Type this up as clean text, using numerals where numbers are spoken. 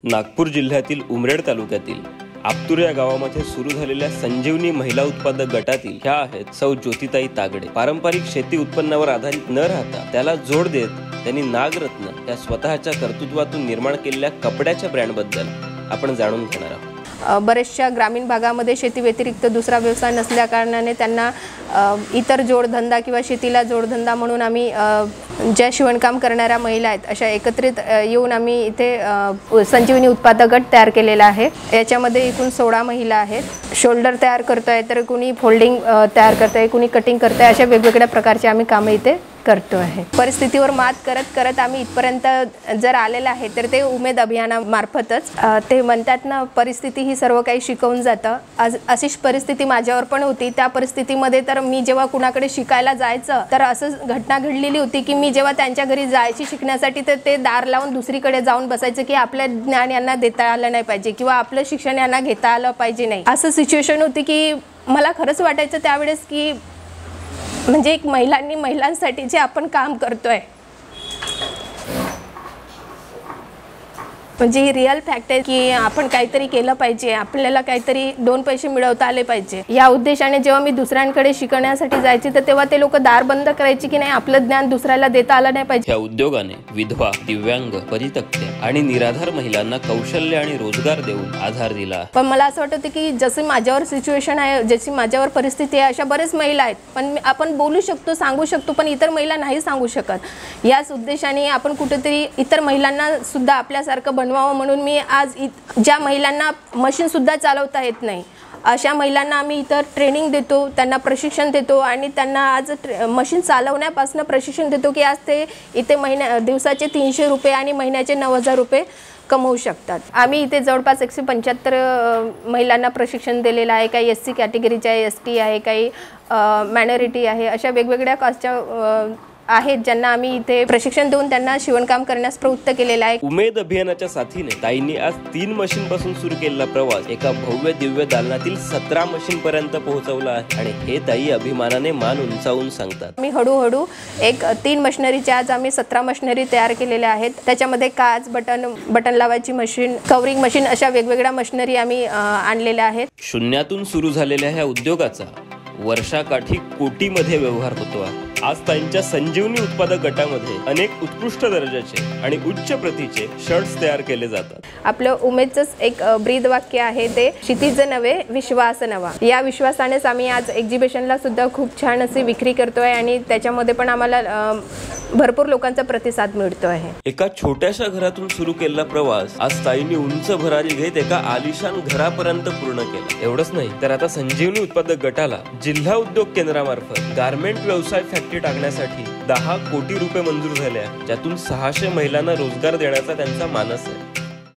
नागपूर जिल्ह्यातील उमरेड तालुक्यातील आपतूर या गावामध्ये सुरू झालेल्या संजीवनी महिला उत्पादक गटातील ह्या आहेत सौ ज्योतिताई तागडे। पारंपरिक शेती उत्पन्नावर आधारित न राहता त्याला जोड देत त्यांनी नागरत्न या स्वतःच्या कर्तृत्वातून निर्माण केलेल्या कपड्याच्या ब्रँडबद्दल आपण जाणून घेणार आहोत। बरेचशा ग्रामीण भागामध्ये शेती व्यतिरिक्त दुसरा व्यवसाय नसल्या कारणाने त्यांना इतर जोडधंदा किंवा शेतीला जोडधंदा म्हणून आम्ही ज्या शिवणकाम करणाऱ्या महिला आहेत अशा एकत्रित येऊन आम्ही इथे संजीवनी उत्पादक गट तयार केलेला आहे। याच्यामध्ये एकूण 16 महिला आहेत। शोल्डर तयार करतोय, तर कुणी फोल्डिंग तयार करतोय, कुणी कटिंग करतोय, अशा वेगवेगळ्या प्रकारचे आम्ही कामे इथे करतो आहे। परिस्थितीवर मात करत करत आम्ही इथपर्यंत जर आलेला आहे तर ते उमेद अभियानामार्फतच। ते म्हणतात ना, परिस्थिती ही सर्व काही शिकवून जातं। आज अशीच परिस्थिती माझ्यावर पण होती। त्या परिस्थितीमध्ये तर मी जेव्हा कुणाकडे शिकायला जायचं तर असं घटना घडलेली होती की मी जेव्हा त्यांच्या घरी जायची शिकण्यासाठी तर ते दार लावून दुसरीकडे जाऊन बसायचं की आपलं ज्ञान यांना देता आलं नाही पाहिजे किंवा आपलं शिक्षण यांना घेता आलं पाहिजे नाही, असं सिच्युएशन होती की मला खरंच वाटायचं त्यावेळेस की म्हणजे एक महिलांसाठी जे आपण काम करतोय म्हणजे ही रिअल फॅक्ट आहे की आपण काहीतरी केलं पाहिजे, आपल्याला काहीतरी 2 पैसे मिळवता आले पाहिजे। या उद्देशाने जेव्हा मी दुसऱ्यांकडे शिकण्यासाठी जायची तर तेव्हा ते लोक दार बंद करायचे की नाही, आपलं ज्ञान दुसऱ्याला देता आलं नाही पाहिजे। या उद्योगाने विधवा, दिव्यांग, परित्यक्ते आणि निराधार महिलांना कौशल्य आणि रोजगार देऊन आधार दिला। पण मला असं वाटतं की जसे माझ्यावर सिच्युएशन आहे, जशी माझ्यावर परिस्थिती आहे, अशा बरेच महिला आहेत पण आपण बोलू शकतो, सांगू शकतो, पण इतर महिला नाही सांगू शकत। याच उद्देशाने आपण कुठेतरी इतर महिलांना सुद्धा आपल्यासारखं म्हणून मी आज ज्या महिलांना मशीन सुद्धा चालवता येत नाही अशा महिलांना आम्ही इतर ट्रेनिंग देतो, त्यांना प्रशिक्षण देतो आणि त्यांना आज मशीन चालवण्यापासून प्रशिक्षण देतो की आज ते इथे दिवसाचे 300 रुपये आणि महिन्याचे 9,000 रुपये कमवू शकतात। आम्ही इथे जवळपास 175 महिलांना प्रशिक्षण दिलेलं आहे। काही SC कॅटेगरीचे आहे, ST आहे, काही मायनॉरिटी आहे, अशा वेगवेगळ्या कास्टच्या आहेत ज्यांना आम्ही इथे प्रशिक्षण देऊन त्यांना शिवणकाम करण्यास प्रवृत्त केलेलं आहे। उमेद अभियानाच्या साथीने ताईंनी आज 3 मशीन पासून सुरू केलेला प्रवास एका भव्य दिव्य दालनातील 17 मशीन पर्यंत पोहोचवला आहे आणि हे ताई अभिमानाने मान उंचावून सांगतात। मी हळूहळू 3 मशिनरीच्या आज आम्ही 17 मशिनरी तयार केलेल्या आहेत। त्याच्यामध्ये काच, बटन लावायची मशीन, कव्हरिंग मशीन, अशा वेगवेगळ्या मशिनरी आम्ही आणलेल्या आहेत। शून्यातून सुरू झालेल्या ह्या उद्योगाचा वर्षाकाठी कोटीमध्ये व्यवहार होतो आहे। आज ताईंच्या संजीवनी उत्पादक गटामध्ये अनेक उत्कृष्ट दर्जाचे आणि उच्च प्रतीचे शर्ट्स तयार केले जातात। आपलं उमेदचंच एक ब्रीद वाक्य आहे ते, क्षितिज नव्हे विश्वास नवा। या विश्वासानेच आम्ही आज एक्झिबिशनला सुद्धा खूप छान अशी विक्री करतोय आणि त्याच्यामध्ये पण आम्हाला भरपूर लोकांचा प्रतिसाद मिळतो आहे। एका छोट्याशा घरातून सुरू केलेला प्रवास आज ताईंनी उंच भरारी घेत एका आलिशान घरापर्यंत पूर्ण केला। एवढंच नाही तर आता संजीवनी उत्पादक गटाला जिल्हा उद्योग केंद्रामार्फत गारमेंट व्यवसाय फॅक्टरी टाकण्यासाठी 10 कोटी रुपये मंजूर झाले, ज्यातून 600 महिलांना रोजगार देण्याचा त्यांचा मानस आहे।